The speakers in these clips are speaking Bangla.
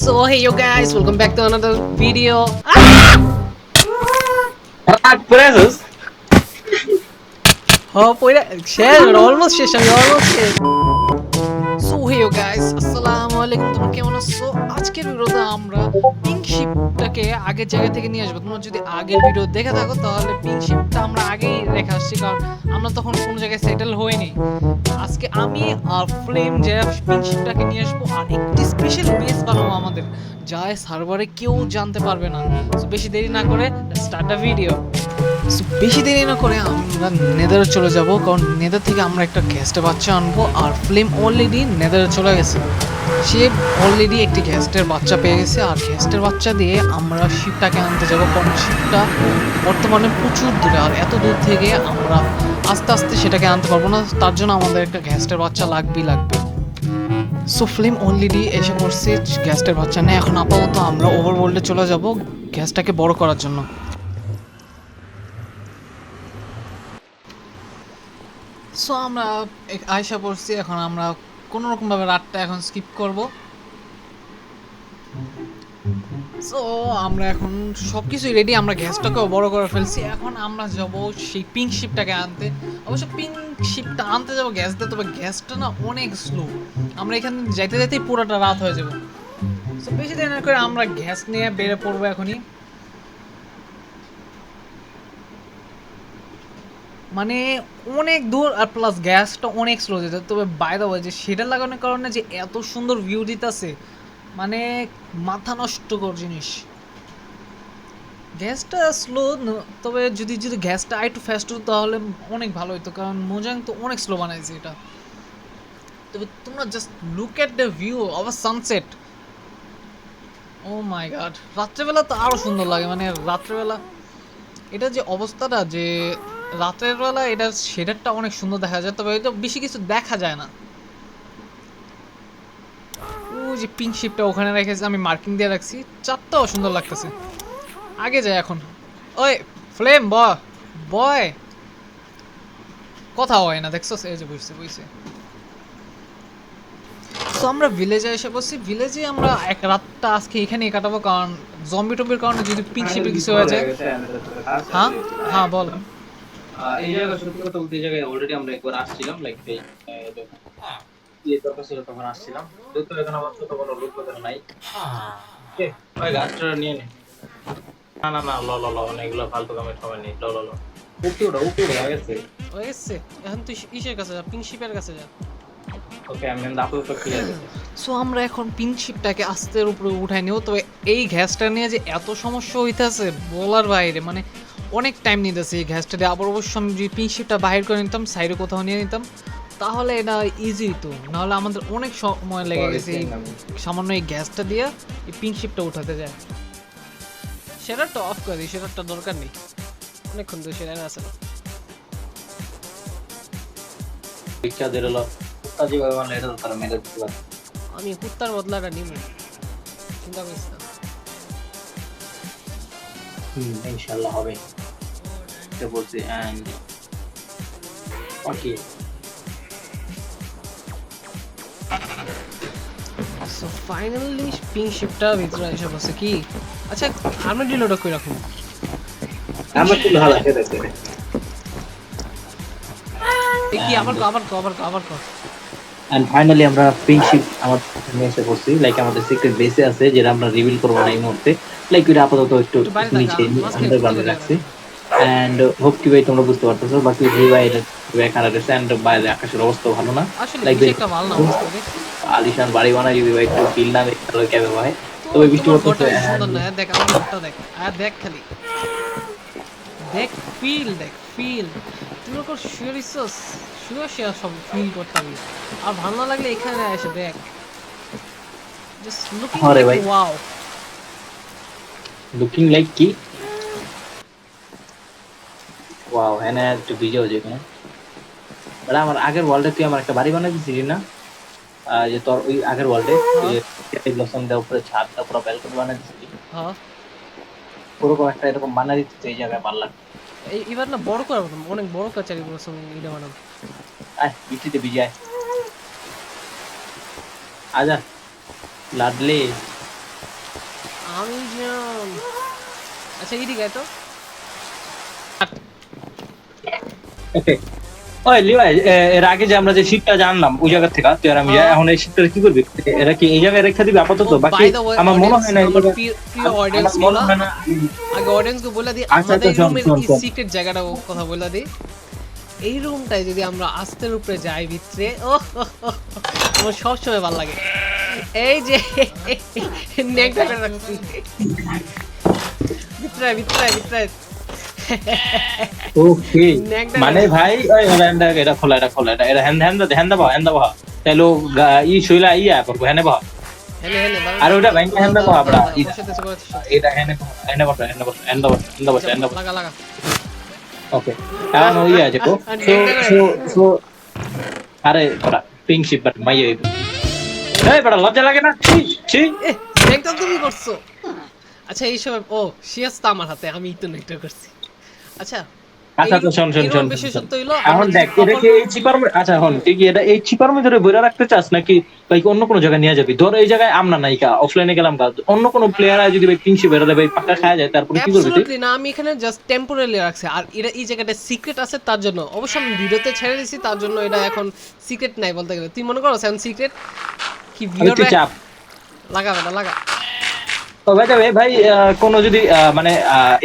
So hey you guys, welcome back to another video. Presos. Oh, শেষ অলমোস্ট শেষ আমি অলমোস্ট শেষ। সো হে ইউ গাইস, আসসালামু আলাইকুম। তোমরা কেমন আছো? আজকের ভিডিওতে আমরা পিঙ্ক শিপটাকে আগের জায়গা থেকে নিয়ে আসবো। তোমরা যদি আগের ভিডিও দেখে থাকো তাহলে পিঙ্ক শিপটা আমরা আগেই রেখে আসছি, কারণ আমরা তখন কোনো জায়গায় সেটেল হইনি। আজকে আমি আর ফ্লেম যে পিঙ্ক শিপটাকে নিয়ে আসবো আর একটি স্পেশাল বেস বানাবো আমাদের, যা সার্ভারে কেউ জানতে পারবে না। সো বেশি দেরি না করে স্টার্ট দ্য ভিডিও। বেশি দেরি না করে আমরা নেদারে চলে যাব, কারণ নেদার থেকে আমরা একটা গ্যাস্টের বাচ্চা আনবো। আর ফ্লেম অলরেডি নেদারে চলে গেছে, সে অলরেডি একটি গ্যাস্টের বাচ্চা পেয়ে গেছে। আর গ্যাস্টের বাচ্চা দিয়ে আমরা শিপটাকে আনতে যাবো, কারণ শিপটা বর্তমানে প্রচুর দূরে, আর এত দূর থেকে আমরা আস্তে আস্তে সেটাকে আনতে পারবো না। তার জন্য আমাদের একটা গ্যাস্টের বাচ্চা লাগবে। সো ফ্লেম অলরেডি এসে পড়ছে গ্যাস্টের বাচ্চা নেই। এখন আপাতত আমরা ওভারওয়ার্ল্ডে চলে যাব গ্যাসটাকে বড় করার জন্য। সো আমরা আয়সা পড়ছি, এখন আমরা কোনো রকমভাবে রাতটা এখন স্কিপ করব। সো আমরা এখন সব কিছুই রেডি, আমরা গ্যাসটাকেও বড় করে ফেলছি। এখন আমরা যাব সেই পিঙ্ক শিপটাকে আনতে। অবশ্য পিঙ্ক শিপটা আনতে যাবো গ্যাস দিয়ে, তবে গ্যাসটা না অনেক স্লো, আমরা এখানে যাইতে যাইতেই পুরোটা রাত হয়ে যাবে। সো বেশি দেরি না করে আমরা গ্যাস নিয়ে বেড়ে পড়বো এখনই। মানে অনেক দূর, আর প্লাস গ্যাসটা অনেক স্লো যেতে। তবে বাই দ্য ওয়ে যে সেটা লাগানোর কারণে যে এত সুন্দর ভিউ দিতেছে, মানে মাথা নষ্টকর জিনিস। গ্যাসটা স্লো, তবে যদি যদি গ্যাসটা একটু ফাস্ট হতো তাহলে অনেক ভালো হতো, কারণ মোজাং তো অনেক স্লো বানাইছে এটা। তবে তোমরা just look at the view of a sunset. Oh my god, রাত্রেবেলা তো আরও সুন্দর লাগে। মানে রাত্রেবেলা এটা যে অবস্থাটা, যে রাতের বেলা এটা শেডারটা অনেক সুন্দর দেখা যায়, তবে এটা বেশি কিছু দেখা যায় না। ও যে পিঙ্ক শিপটা ওখানে রেখেছে, আমি মার্কিং দিয়ে রাখছি, চারটাও সুন্দর লাগতেছে। আগে যায় এখন। ওই ফ্লেম বয় কথা হয় না, দেখছো? এই যে বুঝছে। তো আমরা ভিলেজে এসে বসছি। ভিলেজে আমরা এক রাতটা আজকে এখানেই কাটাবো, কারণ জম্বি টম্বির কারণে যদি পিঙ্ক শিপের কিছু হয়ে যায়। হ্যাঁ হ্যাঁ বল। এই জায়গায় সত্যি কথা বলতে, এই জায়গায় অলরেডি আমরা একবার আসছিলাম, লাইক এই দরকার ছিল তখন আসছিলাম। যেহেতু এখন আমার ছোট বড় লোক নাই, ওই গাছটা নিয়ে নে। না ল অনেকগুলো ফালতু কামের সময় নেই। ল উপরে হয়ে গেছে। এখন তুই ইসের কাছে যা, পিঙ্ক শিপের কাছে যা। ওকে, আমি আপাতত ক্লিয়ার আছে। সো আমরা এখন পিঙ্ক শিপটাকে আস্তের উপরে উঠাই নেব। তবে এই গ্যাসটা নিয়ে যে এত সমস্যা হইতেছে বলার বাইরে, মানে অনেক টাইম নিতেছে এই গ্যাসটা দিয়ে। আবার অবশ্য আমি যদি পিঙ্ক শিপটা বাহির করে নিতাম, সাইডে কোথাও নিয়ে নিতাম, তাহলে এটা ইজি তো। নাহলে আমাদের অনেক সময় লেগে গেছে এই সামান্য এই গ্যাসটা দিয়ে এই পিঙ্ক শিপটা উঠাতে যায়। সেটারটা অফ করে দিই, সেটারটা দরকার নেই, অনেকক্ষণ তো সেটা আছে না। ভিক্ষা দিয়ে হলো কাজী ভাই মানে এটা তারা মেরে দিতে পারে। আমি কুত্তার বদলাটা নিব, চিন্তা করিস না। ইনশাআল্লাহ হবে এটা বলছি। And okay, so finally pink শিপটা ভিতরে এসে বসে। কি আচ্ছা, আমি ডিলোটা কই রাখুন? আমরা কি ভালো আছে দেখতে। কি আবার এন্ড ফাইনালি আমরা পিঙ্ক শিপ আমার নিয়ে এসে পড়ছি। লাইক আমাদের সিক্রেট বেসে আছে, যেটা আমরা রিভিল করব না এই মুহূর্তে। লাইক এটা আপাতত একটু নিচে আন্ডারগ্রাউন্ডে রাখছি। এন্ড হোপ কি ভাই তোমরা বুঝতে পারতেছো। বাকি যে ভাই এটা এখানে রয়েছে, এন্ড বাইরে আকাশের অবস্থা ভালো না। আসলে লাইক একটা ভালো না অবস্থা রে। আলিশান বাড়ি বানাই যদি ভাই একটু ফিল না দেখতে তাহলে কেমন হয়। তবে বৃষ্টি পড়তেছে। সুন্দর না, দেখ আমার ঘরটা দেখ, আর দেখ খালি দেখ, ফিল তুমি ওর শুয়ে সব ফিল করতে হবে। আর ভালো না লাগলে এখানে এসে দেখ, জাস্ট লুকিং আরে লাইক ভাই, ওয়াও। লুকিং লাইক কি ওয়াও। এনে একটু ভিডিও যে কোনো বলে আমার আগের ওয়ার্ল্ডে তুই আমার একটা বাড়ি বানাই দিছিলি না? যে তোর ওই আগের ওয়ার্ল্ডে তুই যে ব্লসম দেওয়ার উপরে ছাদটা পুরো ব্যালকনি বানাই দিছিলি, হ্যাঁ ওরকম একটা এরকম বানাই দিতে এই জায়গায় ভালো লাগবে। এবার না বড় করে অনেক বড় কাচারি বলছো এটা বানাবো। আয় বৃষ্টিতে ভিজে আয়, আজা লাডলে। আমি আচ্ছা এইদিকে আয় তো। ওকে ওই লিভাই এর আগে যে আমরা যে শিপটা জানলাম ওই জায়গা থেকে তুই আর আমি এখন এই শিপটা কি করবি এরা কি এই জায়গায় রেখে দিবি আপাতত বাকি আমার মনে হয় না আমার প্রিয় অডিয়েন্স গুলো আগে অডিয়েন্স কে বলে দিই আমাদের রুমের কি সিক্রেট জায়গাটা কথা বলে দিই। এই রুমটায় যদি আমরা আস্তের উপরে যাই ভিতরে আমার সবসময় ভালো লাগে। এই যে নেকটা করে রাখছি ভিতরে ভিতরে ভিতরে। ওকে মানে ভাই ওই এটা খোলা এটা হ্যান্ড দাও তাহলে ই শৈলা ইয়া করবো হ্যাঁ বা আর ওটা ব্যাংক হ্যান্ড দাও আমরা এটা হ্যান্ড দাও লাগা লাগা। ওকে এখন ওই আছে কো সো আরে বড়া পিঙ্ক শিপ বাট মাই এই বড়া লজ্জা লাগে না ছি নেকটা তুমি করছো। আচ্ছা এই সময় ও শিয়াস তো আমার হাতে আমি তো নেকটা করছি। আচ্ছা তো শোন এখন দেখ এটা কি এই চিপার আচ্ছা হন তুই কি এটা এই চিপার মধ্যে বইরা রাখতে চাস নাকি ভাই অন্য কোনো জায়গায় নিয়ে যাবি? ধর এই জায়গায় আমরা নাইকা অফলাইনে গেলাম বা অন্য কোনো প্লেয়ার যদি ভাই পিং শিপ ভাই পাকা খায় যায় তারপরে কি করবি তুই? না আমি এখানে জাস্ট টেম্পোরারি রাখছি আর এটা এই জায়গাটা সিক্রেট আছে তার জন্য অবশ্য আমি ভিডিওতে ছেড়ে দিছি তার জন্য এটা এখন সিক্রেট নাই বলতে গেলে। তুই মনে করো এখন সিক্রেট কি ভিডিও চাপ লাগা বেটা লাগা। তো ভাই কোন যদি মানে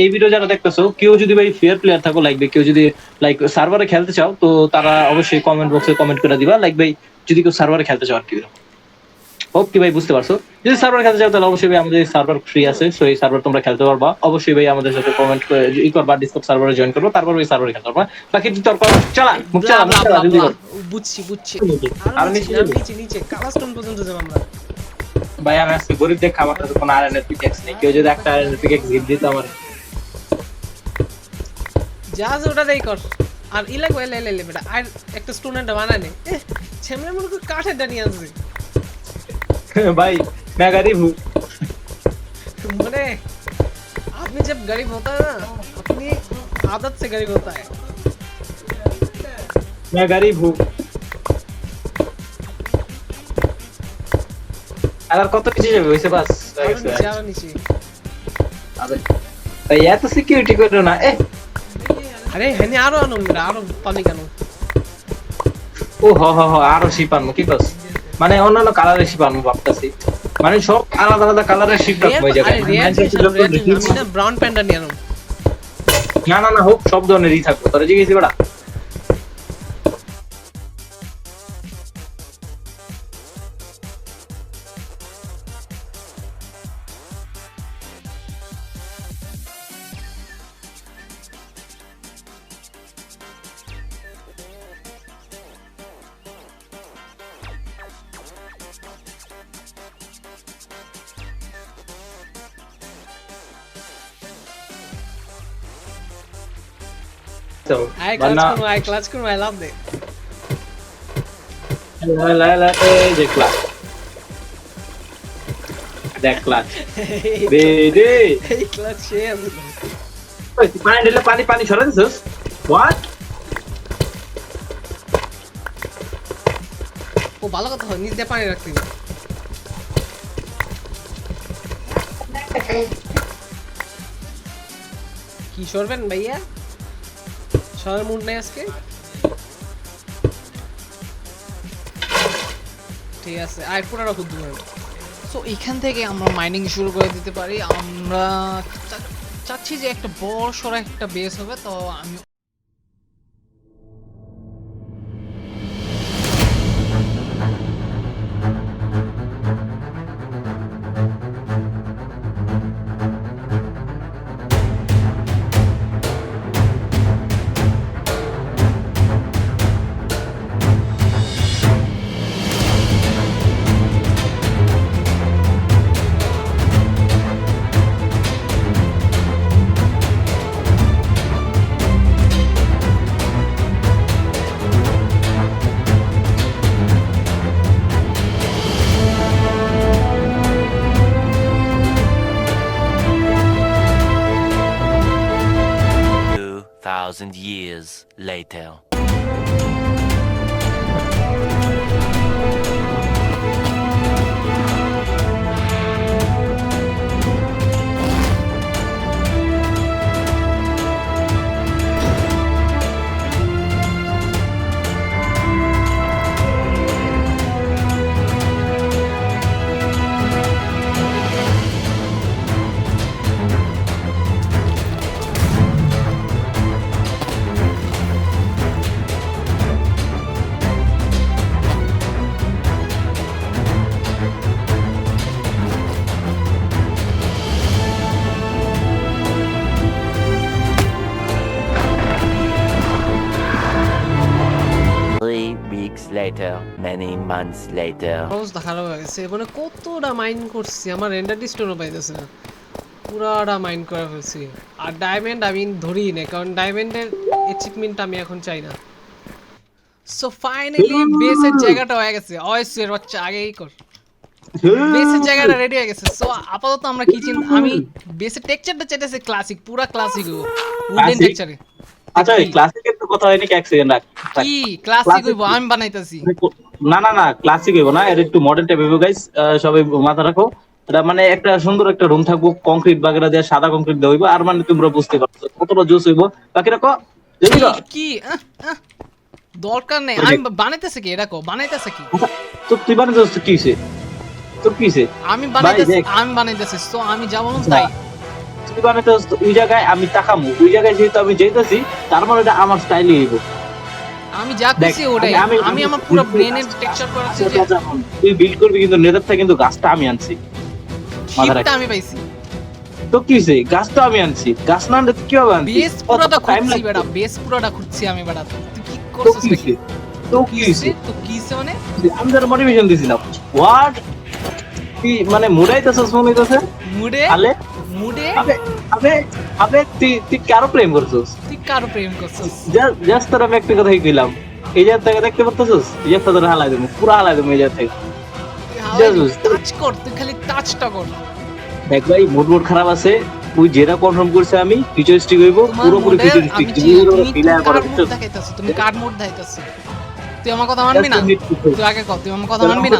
এই ভিডিও যারা দেখতেছো কেউ যদি ভাই ফেয়ার প্লেয়ার থাকো লাইক কেউ যদি লাইক সার্ভারে খেলতে চাও তো তারা অবশ্যই কমেন্ট বক্সে কমেন্ট করে দিবা লাইক ভাই যদি কেউ সার্ভারে খেলতে চাও আর কি হোপ কি ভাই বুঝতে পারছো। যদি সার্ভার খেলতে চাও তাহলে অবশ্যই ভাই আমাদের সার্ভার ফ্রি আছে সো এই সার্ভার তোমরা খেলতে পারবা। অবশ্যই ভাই আমাদের সাথে কমেন্ট করে ই করবা ডিসকর্ড সার্ভারে জয়েন করবা তারপর ওই সার্ভারে খেলতে পারবা। বাকি তর্ক চালা মুখ চালা যদি বুঝছি আর নিচে কালাস্টন পর্যন্ত যাব আমরা। ভাই আমি আজকে গরিব দেখ খাবারটা তো কোনো আরএনএর পিকেক্স নেই কেউ যদি একটা আরএনএর পিকেক্স গিফট দিত আমার যা ওটা দেই কর আর ইলা কই লে বেটা আর একটা স্টুডেন্ট বানায় নে ছেমলে মনে কো কাঠের ডানি আছে भाई मैं गरीब हूँ मैंने आदमी जब गरीब होता है ना अपनी आदत से गरीब होता है। मैं गरीब हूँ अगर কত কিছু যাবে ওইসে বাস নিচে আবে ভাই এত সিকিউরিটি করো না আরে হেনে আরো আরো পানি কেন ও হ আরো শিপানো কি কস মানে অন্যান্য কালারের শিপানো ভাবতাছি মানে সব আলাদা আলাদা কালারের শিপ রাখবো এই জায়গায় আমি না ব্রাউন প্যান্ডা নিয়ে আনো না হোক সব ধরনেরই থাকবো তোরা জিজ্ঞেস বড়া I clutch করবো I love it যে ক্লাস দেখ ক্লাস দে এই ক্লাচ শেম ওই পানি ঢেলে পানি ছড়া দিছস হোয়াট ও ভালো কথা হয় নিচ দিয়ে পানি রাখতে কি সরবেন ভাইয়া সবার মুড নেই আজকে ঠিক আছে আর পুরো রাখো দুটো সো এখান থেকে আমরা মাইনিং শুরু করে দিতে পারি। আমরা চাচ্ছি যে একটা বড় সড়ো একটা বেস হবে তো আমি years later. later. Many months later. অবস্থা খারাপ হয়ে গেছে মানে কতটা মাইন্ড করছি আমার রেন্ডার ডিস্টোনও পাইতেছে না পুরাটা মাইন্ড করে ফেলছি আর ডায়মন্ড আমি ধরিই না কারণ ডায়মন্ডের অ্যাচিভমেন্ট আমি এখন চাই না সো ফাইনালি বেসের জায়গাটা হয়ে গেছে অয়েসের বাচ্চা আগেই কর বেসের জায়গাটা রেডি হয়ে গেছে সো আপাতত আমরা কি চিন্তা আমি বেসের টেক্সচারটা চাইতেছি ক্লাসিক পুরা ক্লাসিক উডেন টেক্সচারে আচ্ছা এই ক্লাসিকের তো কথা হয়নি, এক সেকেন্ড রাখ। কি ক্লাসিক হইব আমি বানাইতাছি না না না ক্লাসিক হইব না, এর একটু মডার্ন টাইপ হইব গাইস, সবাই মাথা রাখো। এটা মানে একটা সুন্দর একটা রুম থাকবো, কংক্রিট বাগেরা দিয়ে সাদা কংক্রিট দেওয়া হইব, আর মানে তোমরা বুঝতে পারছো কতটা জোস হইব। বাকি রাখো জলদি কর। কি দরকার নেই আমি বানাইতেছি কি এটা কো বানাইতেছে কি তো তুই বানাইছিস তো কি হইছে, তোর কি হইছে? আমি দেখ। বানাইতেছি তো আমি যা বললাম তাই তুই বানাইছিস তো ওই জায়গায় আমি তাকামু, ওই জায়গায় যেহেতু আমি যাইতাছি তার মানে এটা আমার স্টাইলই হইব। আমি যা করছি ওটাই আমি আমার পুরো ব্রেনের টেক্সচার করাচ্ছি যে তুই বিল্ড করবি কিন্তু নেদারটা কিন্তু গাছটা আমি আনছি, মাথা রাখ। শিপটা আমি পাইছি তো কি হইছে, গাছটা আমি আনছি, গাছ না আনলে তুই কিভাবে আনছি? বেস পুরোটা টাইম খুঁজছি লাগবে। বেটা বেস পুরোটা খুঁজছি আমি বেটা তুই কি তো করছিস কি হইছে, তো কি হইছে? তো কিসে মানে আমি তোর মোটিভেশন দিছিলাম। হোয়াট তুই মানে মুড়াইতেছস মনে হইতাছে? মুডে আলে মুডে আবে আবে আবে তুই কারো প্রেম করছস? তুই কারো প্রেম করছিস জাস্ট তোর আমি একটা কথাই কইলাম, এই জায়গা থেকে দেখতে পারতেছস, এই জায়গা তোর হালাই দেবো, পুরো হালাই দেবো এই জায়গা থেকে। টাচ কর তুই খালি টাচটা কর দেখ ভাই মুড খারাপ আছে, তুই যেটা কনফার্ম করছে আমি ফিউচারিস্টিক হইব, পুরোপুরি ফিউচারিস্টিক। তুমি কার মোড দেখাইতাছ তুই আমার কথা মানবি না তুই আগে কর তুই আমার কথা মানবি না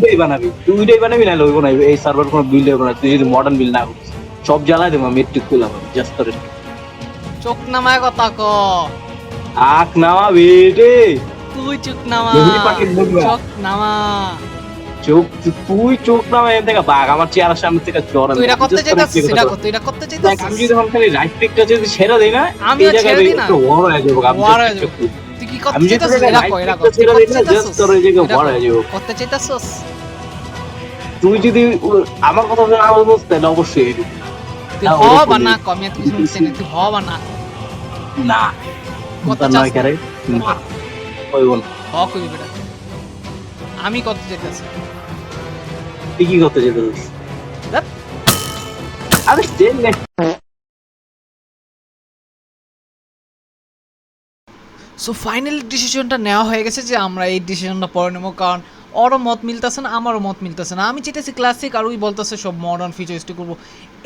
তুই বানাবি, তুই বানাবি না লইব না এই সার্ভার কোনো বিল্ড হবে না, তুই যদি মডার্ন বিল্ড না করিস সব জ্বালাই দেবো আমি একটু খুলাম জাস্ট তোর চোখ নামায় কথা ক আখ নামা বেটে, তুই চোখ নামা মুভি পাখির মুখ না। চোখ নামা চোখ তুই চোখ নামা এখান থেকে বাঘ আমার চেয়ারের সামনে থেকে জ্বর তুই এটা করতে চাইতাছিস সেটা কর তুই এটা করতে দেখ চাইতাছিস আমি যদি এখন খালি রাইট ক্লিকটা যদি ছেড়ে দেই না আমিও এই জায়গায় ছেড়ে দিই না। একটু বড় হয়ে যাবো আমি বড় হয়ে just যাবো। একটু। তুই কি করতে আমি যদি চাইতাছিস রাইট এটা কর এটা কর ক্লিকটা ছেড়ে দিই না জাস্ট তোর এই জায়গায় বড় হয়ে যাবো। করতে চাইতাছিস তুই যদি আমার কথা শুনে আওয়াজ বুঝতে তাহলে অবশ্যই তুই না, হ ওরকম বা না নেই। কম এত কিছু বুঝছিস না তুই হ বা না না কত তার চাস? নয় কারে না ওই বল হ কইবি বেটা আমি করতে চাইতাছি তুই কি করতে যেতেছিস? ধ্যাৎ। আরে চেন নে সো ফাইনালি ডিসিশনটা নেওয়া হয়ে গেছে যে আমরা এই ডিসিশনটা পরে নেবো কারণ ওরও মত মিলতেছে না আমারও মত মিলতেছে না আমি চাইতেছি ক্লাসিক আর ওই বলতেছে সব মডার্ন ফিচারিস্টিক করবো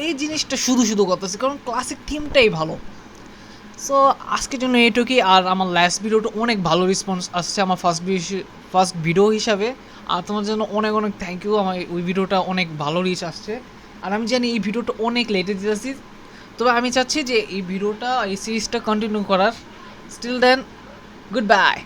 এই জিনিসটা শুধু করতেছি কারণ ক্লাসিক থিমটাই ভালো সো আজকের জন্য এইটুকুই আর আমার লাস্ট ভিডিওটা অনেক ভালো রেসপন্স আসছে আমার ফার্স্ট ভিডিও হিসাবে আর তোমার জন্য অনেক অনেক থ্যাংক ইউ আমার ওই ভিডিওটা অনেক ভালো রিচ আসছে আর আমি জানি এই ভিডিওটা অনেক লেটে দিতেছি তবে আমি চাচ্ছি যে এই ভিডিওটা এই সিরিজটা কন্টিনিউ করার স্টিল দেন Goodbye.